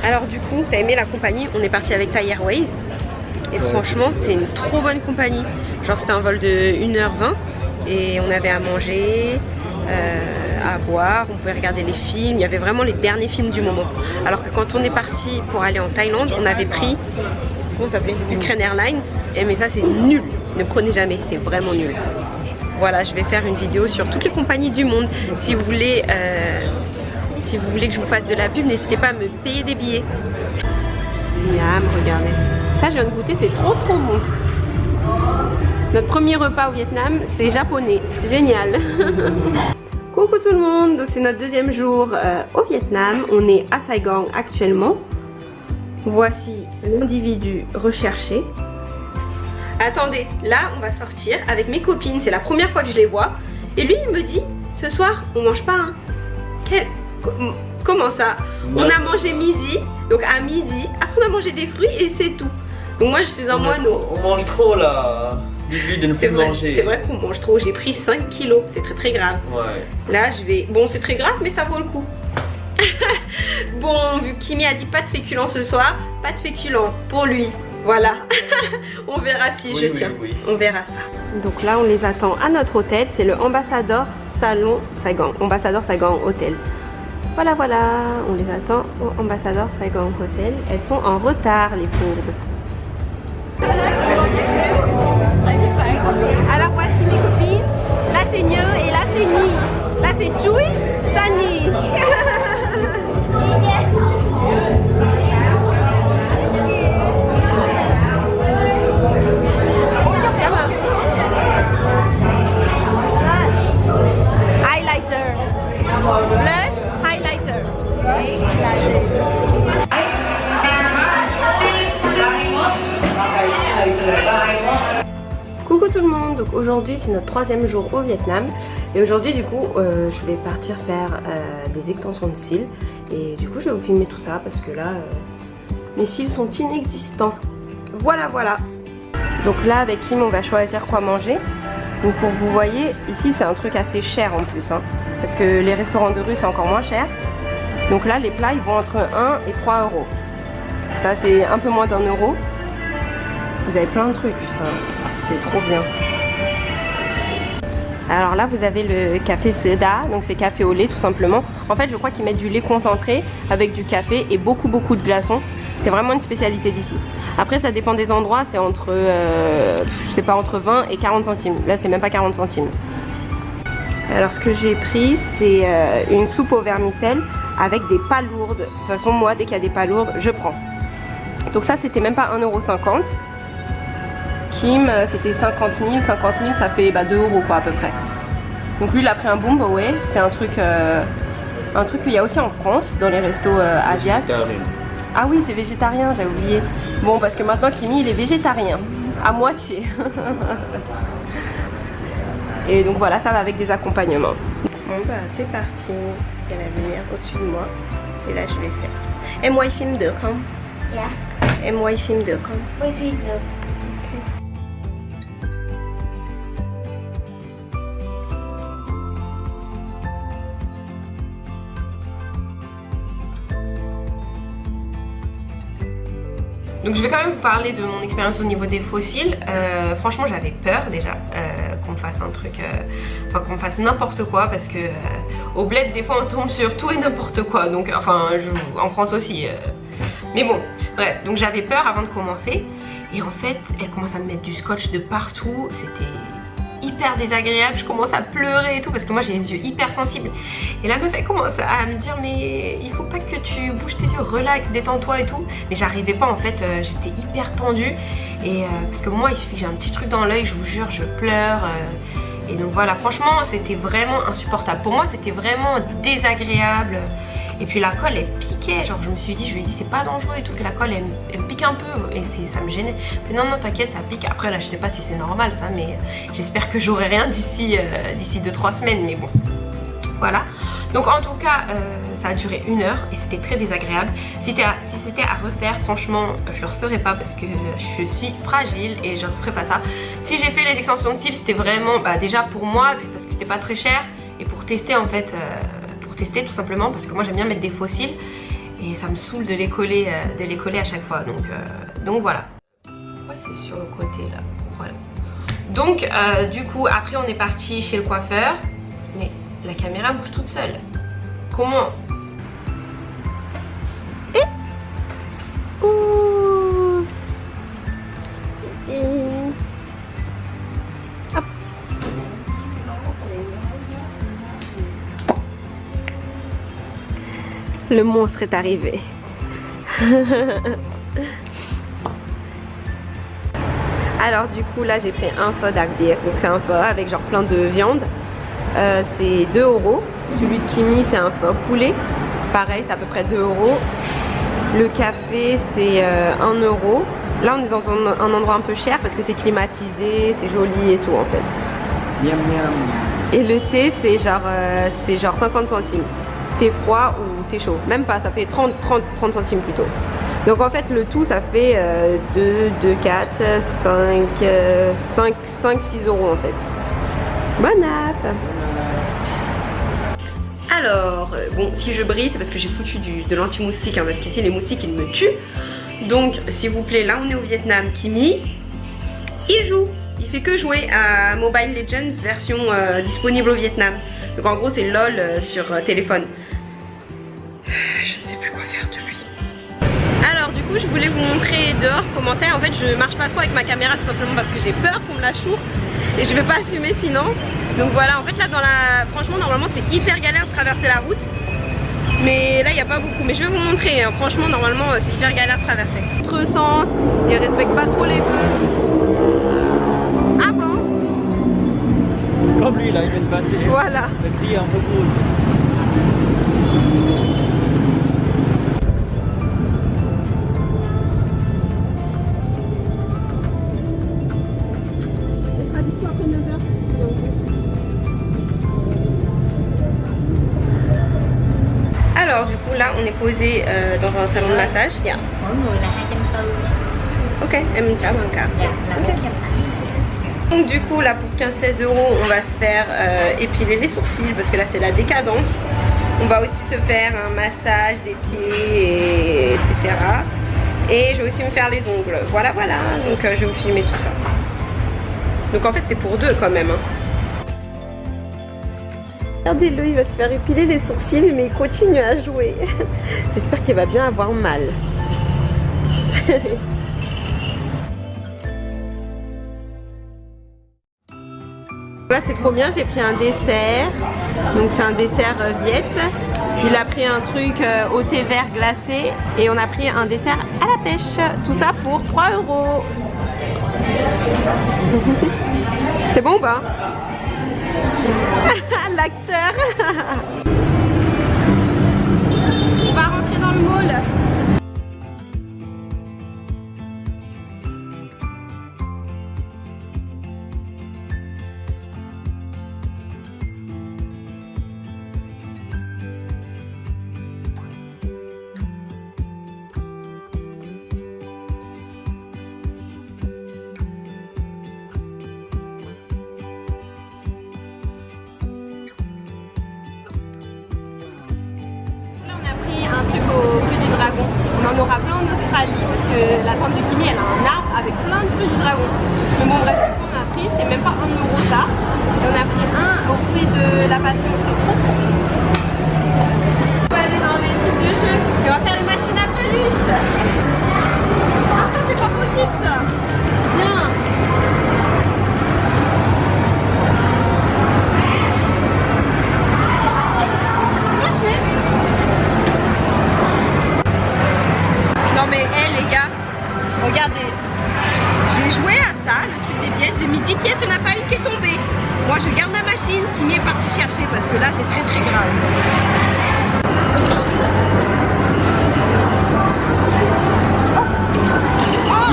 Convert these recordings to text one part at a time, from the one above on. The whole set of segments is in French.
Alors du coup, t'as aimé la compagnie? On est parti avec Thai Airways. Et franchement, c'est une trop bonne compagnie. Genre c'était un vol de 1h20 et on avait à manger, à boire, on pouvait regarder les films. Il y avait vraiment les derniers films du moment. Alors que quand on est parti pour aller en Thaïlande, on avait pris, comment ça s'appelait, Ukraine Airlines. Et mais ça c'est nul, ne prenez jamais, c'est vraiment nul. Voilà, je vais faire une vidéo sur toutes les compagnies du monde. Si vous voulez que je vous fasse de la pub, n'hésitez pas à me payer des billets. Miam, regardez. Ça, je viens de goûter, c'est trop bon. Notre premier repas au Vietnam, c'est japonais. Génial. Coucou tout le monde, donc c'est notre deuxième jour au Vietnam. On est à Saigon actuellement. Voici l'individu recherché. Attendez, là on va sortir avec mes copines. C'est la première fois que je les vois. Et lui il me dit, ce soir on mange pas hein. Comment ça? On a mangé midi, donc à midi, après on a mangé des fruits et c'est tout. Donc moi je suis un moineau. On mange trop là. Dis-lui de nous faire manger. C'est vrai qu'on mange trop, j'ai pris 5 kilos, c'est très grave. Ouais. Là je vais, bon c'est très grave mais ça vaut le coup. Bon, vu que Kimi a dit pas de féculents ce soir, pas de féculents pour lui. Voilà. On verra si je tiens. Oui. On verra ça. Donc là on les attend à notre hôtel, c'est le Ambassador Salon Saigon. Ambassador Saigon Hotel. Voilà, on les attend au Ambassador Saigon Hotel. Elles sont en retard, les fourbes. Alors voici mes copines. Là c'est Neu et là c'est Ni. Là c'est Chui, Sani. Highlighter. Blush, highlighter. Coucou tout le monde, donc aujourd'hui c'est notre troisième jour au Vietnam et aujourd'hui du coup je vais partir faire des extensions de cils et du coup je vais vous filmer tout ça parce que là mes cils sont inexistants. Voilà. Donc là avec Kim on va choisir quoi manger. Donc pour vous voyez ici c'est un truc assez cher en plus hein, parce que les restaurants de rue c'est encore moins cher. Donc là les plats ils vont entre 1 et 3 euros. Ça c'est un peu moins d'1 euro. Vous avez plein de trucs, putain. C'est trop bien. Alors là vous avez le café Seda, donc c'est café au lait tout simplement. En fait je crois qu'ils mettent du lait concentré avec du café et beaucoup de glaçons. C'est vraiment une spécialité d'ici. Après ça dépend des endroits, c'est entre je sais pas, entre 20 et 40 centimes. Là c'est même pas 40 centimes. Alors ce que j'ai pris c'est une soupe au vermicelle avec des palourdes. De toute façon moi dès qu'il y a des palourdes je prends. Donc ça c'était même pas 1,50 €. Kim c'était 50 000 ça fait 2 euros quoi à peu près. Donc lui il a pris un Bombaway, c'est un truc qu'il y a aussi en France dans les restos asiatiques. Ah oui c'est végétarien, j'ai oublié. Bon parce que maintenant Kimi il est végétarien, à moitié. Et donc voilà, ça va avec des accompagnements. Bon bah c'est parti, il y a la lumière au-dessus de moi. Et là je vais faire. Em quay phim được không? Dạ. Em quay phim được không? Quay phim được. Donc je vais quand même vous parler de mon expérience au niveau des fossiles. Franchement j'avais peur déjà qu'on me fasse un truc, enfin qu'on me fasse n'importe quoi parce que au bled des fois on tombe sur tout et n'importe quoi. Donc enfin en France aussi. Mais bon, bref, donc j'avais peur avant de commencer. Et en fait elle commence à me mettre du scotch de partout. C'était hyper désagréable, je commence à pleurer et tout parce que moi j'ai les yeux hyper sensibles. Et la meuf elle commence à me dire mais il faut pas que tu bouges tes yeux, relax, détends-toi et tout. Mais j'arrivais pas en fait, j'étais hyper tendue. Et parce que moi il suffit que j'ai un petit truc dans l'œil, je vous jure, je pleure. Et donc voilà, franchement c'était vraiment insupportable. Pour moi c'était vraiment désagréable. Et puis la colle elle piquait, genre je me suis dit, je lui ai dit c'est pas dangereux et tout, que la colle elle pique un peu et ça me gênait. Mais non t'inquiète ça pique. Après là je sais pas si c'est normal ça, mais j'espère que j'aurai rien d'ici 2-3 semaines, mais bon. Voilà. Donc en tout cas ça a duré 1 heure et c'était très désagréable. Si c'était à refaire, franchement je le referais pas parce que je suis fragile et je referais pas ça. Si j'ai fait les extensions de cils c'était vraiment déjà pour moi, puis parce que c'était pas très cher et pour tester en fait. Tester tout simplement parce que moi j'aime bien mettre des faux cils et ça me saoule de les coller à chaque fois, donc voilà. Pourquoi c'est sur le côté là? Voilà. Donc du coup après on est parti chez le coiffeur, mais la caméra bouge toute seule. Comment? Hop. Le monstre est arrivé. Alors du coup là j'ai pris un pho d'Agbier, donc c'est un pho avec genre plein de viande. C'est 2 €. Celui de Kimi c'est un pho poulet, pareil c'est à peu près 2 €. Le café c'est 1 €. Là on est dans un endroit un peu cher parce que c'est climatisé, c'est joli et tout en fait. Miam miam. Et le thé c'est genre 50 centimes. Thé froid ou thé chaud, même pas, ça fait 30 centimes plutôt. Donc en fait le tout ça fait 2, 4, 5, 6 € en fait. Bon app. Alors, bon, si je brille c'est parce que j'ai foutu de l'anti-moustique, hein, parce qu'ici les moustiques ils me tuent. Donc s'il vous plaît, là on est au Vietnam, Kimi, il joue. Il fait que jouer à Mobile Legends version disponible au Vietnam. Donc en gros c'est LOL sur téléphone. Je ne sais plus quoi faire de lui. Alors du coup je voulais vous montrer dehors comment c'est. En fait je marche pas trop avec ma caméra tout simplement parce que j'ai peur qu'on me la choure. Et je vais pas assumer sinon. Donc voilà, en fait là franchement normalement c'est hyper galère de traverser la route. Mais là il n'y a pas beaucoup. Mais je vais vous montrer, hein. Franchement normalement c'est hyper galère de traverser. Autre sens, ils respectent pas trop les feux. Ah bon? Comme lui là, il vient de passer. Voilà. Le cri un peu cool. Alors du coup là on est posé dans un salon de massage. Yeah. Ok, em chào bạn cả. Donc du coup là pour 15-16 € on va se faire épiler les sourcils parce que là c'est la décadence. On va aussi se faire un massage des pieds, etc. Et je vais aussi me faire les ongles. Voilà. Donc je vais vous filmer tout ça. Donc en fait c'est pour deux quand même. Hein. Regardez-le, il va se faire épiler les sourcils mais il continue à jouer. J'espère qu'il va bien avoir mal. Là c'est trop bien, j'ai pris un dessert. Donc c'est un dessert viet. Il a pris un truc au thé vert glacé. Et on a pris un dessert à la pêche. Tout ça pour 3 €. C'est bon ou pas? L'acteur. On va rentrer dans le mall. On en aura plein en Australie parce que la tante de Kimi elle a un arbre avec plein de fruits du dragon. Mais bon bref, on a pris, c'est même pas 1 € ça. Et on a pris un au fruit de la passion, c'est trop trop. On va aller dans les trucs de jeu et on va faire les machines à peluche. Ah ça c'est pas possible ça. Viens. Non mais les gars, regardez, j'ai joué à ça, le truc des pièces, j'ai mis 10 pièces, il n'y en a pas une qui est tombée. Moi je garde la machine, qui m'est parti chercher parce que là c'est très très grave.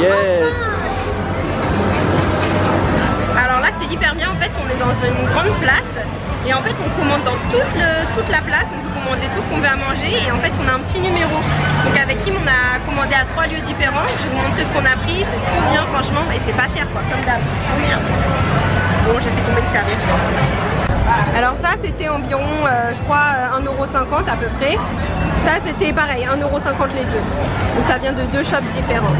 Yes. Alors là c'est hyper bien, en fait on est dans une grande place et en fait on commande dans toute la place, on peut commander tout ce qu'on veut à manger et en fait on a un petit numéro. Donc avec Kim on a commandé à 3 lieux différents, je vais vous montrer ce qu'on a pris, c'est trop bien franchement et c'est pas cher quoi, comme d'hab. Oh merde. Bon j'ai fait tomber le serviette. Alors ça c'était environ je crois 1,50 € à peu près. Ça c'était pareil, 1,50 € les deux. Donc ça vient de deux shops différents.